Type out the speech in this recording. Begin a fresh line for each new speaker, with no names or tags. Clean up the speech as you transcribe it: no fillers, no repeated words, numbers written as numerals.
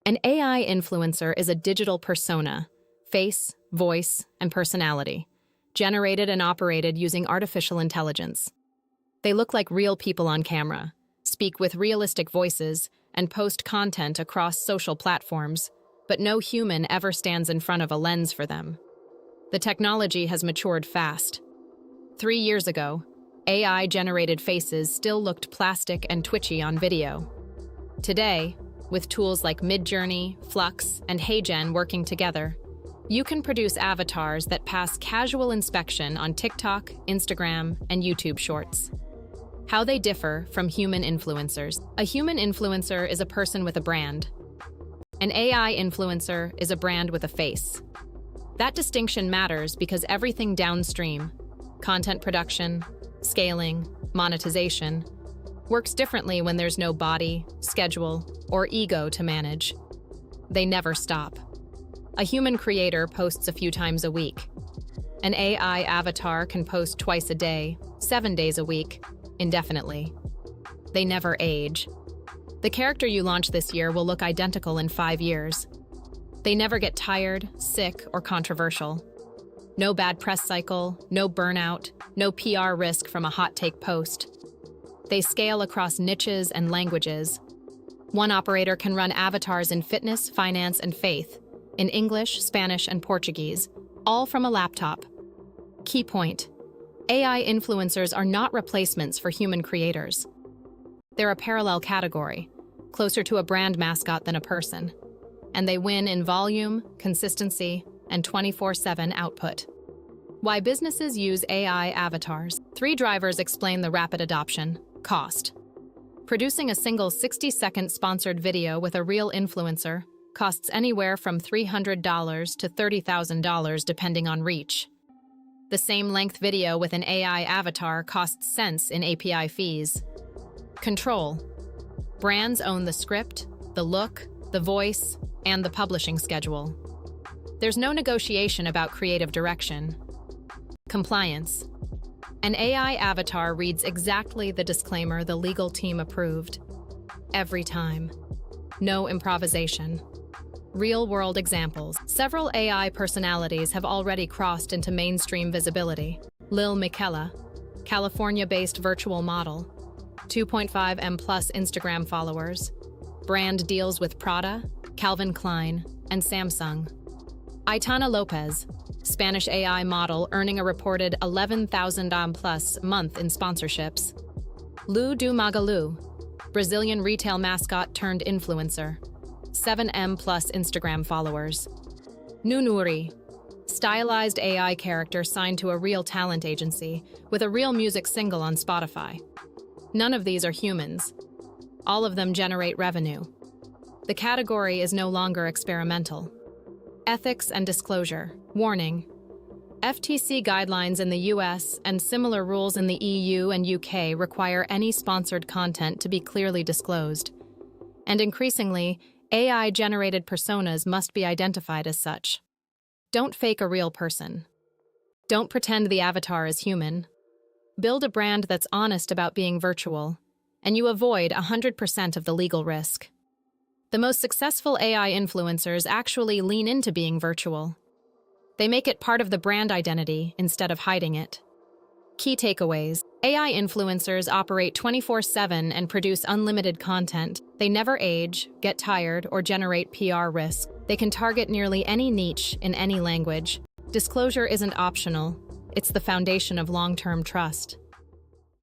An AI influencer is a digital persona, face, voice, and personality, generated and operated using artificial intelligence. They look like real people on camera, speak with realistic voices, and post content across social platforms, but no human ever stands in front of a lens for them. The technology has matured fast. 3 years ago, AI-generated faces still looked plastic and twitchy on video. Today, with tools like Midjourney, Flux, and HeyGen working together, you can produce avatars that pass casual inspection on TikTok, Instagram, and YouTube Shorts. How they differ from human influencers. A human influencer is a person with a brand. An AI influencer is a brand with a face. That distinction matters because everything downstream, content production, scaling, monetization, works differently when there's no body, schedule, or ego to manage. They never stop. A human creator posts a few times a week. An AI avatar can post twice a day, 7 days a week, indefinitely. They never age. The character you launch this year will look identical in 5 years. They never get tired, sick, or controversial. No bad press cycle, no burnout, no PR risk from a hot take post. They scale across niches and languages. One operator can run avatars in fitness, finance, and faith, in English, Spanish, and Portuguese, all from a laptop. Key point: AI influencers are not replacements for human creators. They're a parallel category, closer to a brand mascot than a person, and they win in volume, consistency, and 24/7 output. Why businesses use AI avatars. 3 drivers explain the rapid adoption. Cost. Producing a single 60-second sponsored video with a real influencer costs anywhere from $300 to $30,000 depending on reach. The same length video with an AI avatar costs cents in API fees. Control. Brands own the script, the look, the voice, and the publishing schedule. There's no negotiation about creative direction. Compliance. An AI avatar reads exactly the disclaimer the legal team approved. Every time. No improvisation. Real-world examples. Several AI personalities have already crossed into mainstream visibility. Lil Miquela, California-based virtual model, 2.5 M+ Instagram followers, brand deals with Prada, Calvin Klein, and Samsung. Aitana Lopez, Spanish AI model earning a reported $11,000+ a month in sponsorships. Lu do Magalu, Brazilian retail mascot turned influencer, 7M+ Instagram followers. Nunuri, stylized AI character signed to a real talent agency with a real music single on Spotify. None of these are humans. All of them generate revenue. The category is no longer experimental. Ethics and disclosure. Warning. FTC guidelines in the US and similar rules in the EU and UK require any sponsored content to be clearly disclosed. And increasingly, AI-generated personas must be identified as such. Don't fake a real person. Don't pretend the avatar is human. Build a brand that's honest about being virtual, and you avoid 100% of the legal risk. The most successful AI influencers actually lean into being virtual. They make it part of the brand identity instead of hiding it. Key takeaways. AI influencers operate 24/7 and produce unlimited content. They never age, get tired, or generate PR risk. They can target nearly any niche in any language. Disclosure isn't optional. It's the foundation of long-term trust.